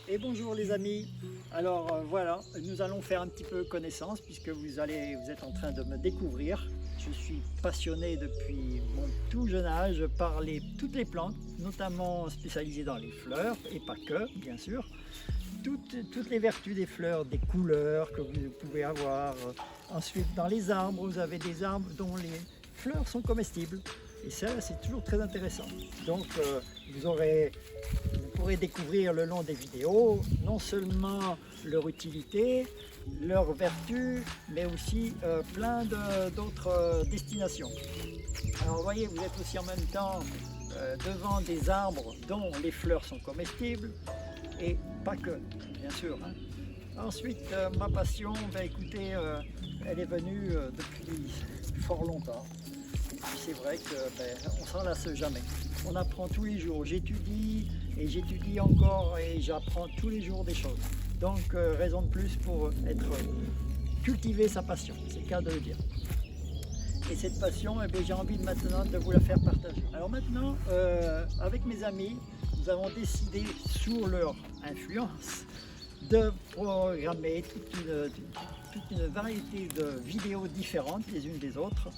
Et bonjour les amis, alors voilà, nous allons faire un petit peu connaissance puisque vous êtes en train de me découvrir. Je suis passionné depuis mon tout jeune âge par toutes les plantes, notamment spécialisées dans les fleurs et pas que, bien sûr. Toutes les vertus des fleurs, des couleurs que vous pouvez avoir. Ensuite, dans les arbres, vous avez des arbres dont les fleurs sont comestibles. Et ça, c'est toujours très intéressant. Donc, vous pourrez découvrir le long des vidéos, non seulement leur utilité, leurs vertus, mais aussi plein d'autres destinations. Alors, vous voyez, vous êtes aussi en même temps devant des arbres dont les fleurs sont comestibles, et pas que, bien sûr. Hein. Ensuite, ma passion, écoutez, elle est venue depuis fort longtemps. Et puis c'est vrai qu'on ne s'en lasse jamais. On apprend tous les jours. J'étudie et j'étudie encore et j'apprends tous les jours des choses. Donc, raison de plus pour cultiver sa passion, c'est le cas de le dire. Et cette passion, j'ai envie maintenant de vous la faire partager. Alors maintenant, avec mes amis, nous avons décidé, sous leur influence, de programmer toute une variété de vidéos différentes les unes des autres,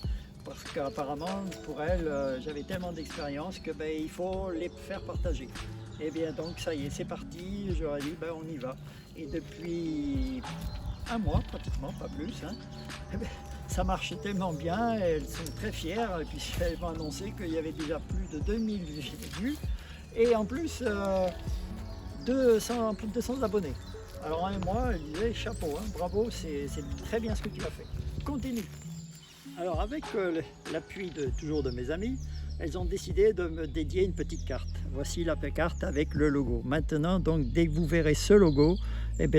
parce qu'apparemment, pour elles, j'avais tellement d'expérience que il faut les faire partager. Et bien donc, ça y est, c'est parti, je leur ai dit, on y va. Et depuis un mois, pratiquement, pas plus, hein, ça marche tellement bien, elles sont très fières, puisqu'elles m'ont annoncé qu'il y avait déjà plus de 2000 vues, et en plus, plus de 200 abonnés. Alors un mois, elle disait chapeau, hein, bravo, c'est très bien ce que tu as fait. Continue. Alors avec l'appui toujours de mes amis, elles ont décidé de me dédier une petite carte. Voici la carte avec le logo. Maintenant, donc dès que vous verrez ce logo,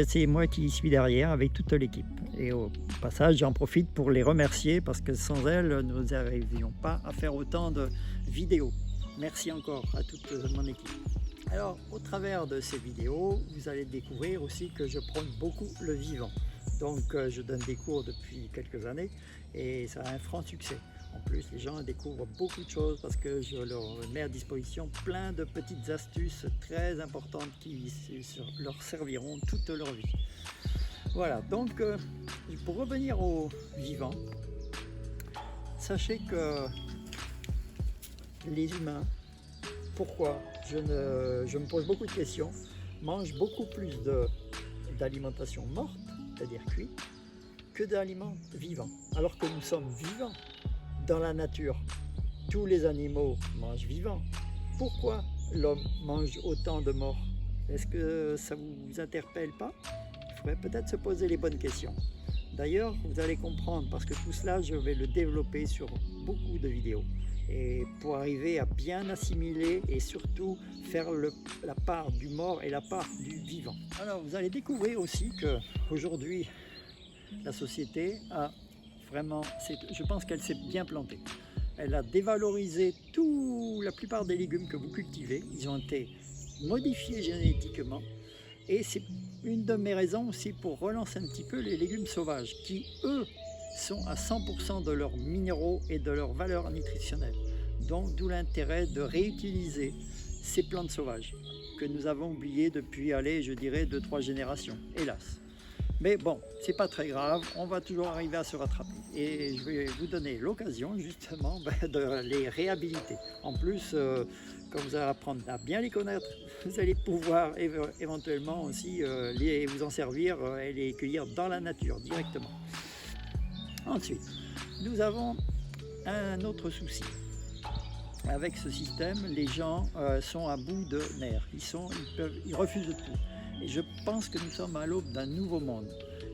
c'est moi qui suis derrière avec toute l'équipe. Et au passage, j'en profite pour les remercier parce que sans elles, nous n'arrivions pas à faire autant de vidéos. Merci encore à toute mon équipe. Alors, au travers de ces vidéos, vous allez découvrir aussi que je prône beaucoup le vivant. Donc, je donne des cours depuis quelques années et ça a un franc succès. En plus, les gens découvrent beaucoup de choses parce que je leur mets à disposition plein de petites astuces très importantes qui leur serviront toute leur vie. Voilà, donc pour revenir au vivant, sachez que les humains, pourquoi je me pose beaucoup de questions, mangent beaucoup plus d'alimentation morte, c'est-à-dire cuite, que d'aliments vivants, alors que nous sommes vivants dans la nature. Tous les animaux mangent vivants. Pourquoi l'homme mange autant de morts? Est-ce que ça ne vous interpelle pas? Il faudrait peut-être se poser les bonnes questions. D'ailleurs, vous allez comprendre, parce que tout cela, je vais le développer sur beaucoup de vidéos. Et pour arriver à bien assimiler et surtout faire la part du mort et la part du vivant. Alors, vous allez découvrir aussi qu'aujourd'hui, la société a vraiment, je pense qu'elle s'est bien plantée. Elle a dévalorisé la plupart des légumes que vous cultivez. Ils ont été modifiés génétiquement. Et c'est une de mes raisons aussi pour relancer un petit peu les légumes sauvages, qui eux sont à 100% de leurs minéraux et de leurs valeurs nutritionnelles. Donc d'où l'intérêt de réutiliser ces plantes sauvages que nous avons oubliées depuis, je dirais, 2-3 générations, hélas. Mais bon, c'est pas très grave, on va toujours arriver à se rattraper. Et je vais vous donner l'occasion justement de les réhabiliter. En plus, quand vous allez apprendre à bien les connaître, vous allez pouvoir éventuellement aussi vous en servir et les cueillir dans la nature directement. Ensuite, nous avons un autre souci. Avec ce système, les gens sont à bout de nerfs. Ils refusent tout. Et je pense que nous sommes à l'aube d'un nouveau monde.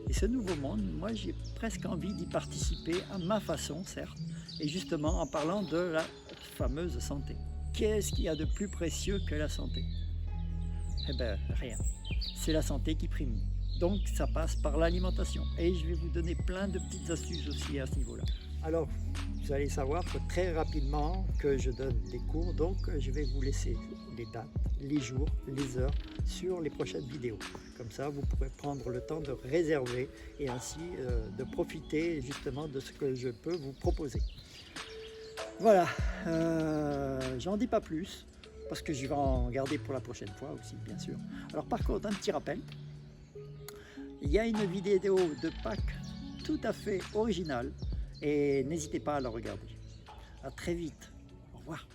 Et ce nouveau monde, moi j'ai presque envie d'y participer à ma façon, certes, et justement en parlant de la fameuse santé. Qu'est-ce qu'il y a de plus précieux que la santé? Eh bien, rien. C'est la santé qui prime. Donc ça passe par l'alimentation. Et je vais vous donner plein de petites astuces aussi à ce niveau-là. Alors, vous allez savoir que très rapidement que je donne des cours, donc je vais vous laisser les dates, les jours, les heures sur les prochaines vidéos. Comme ça, vous pourrez prendre le temps de réserver et ainsi de profiter justement de ce que je peux vous proposer. Voilà, j'en dis pas plus. parce que je vais en garder pour la prochaine fois aussi, bien sûr. Alors par contre, un petit rappel, il y a une vidéo de Pâques tout à fait originale et n'hésitez pas à la regarder. À très vite. Au revoir.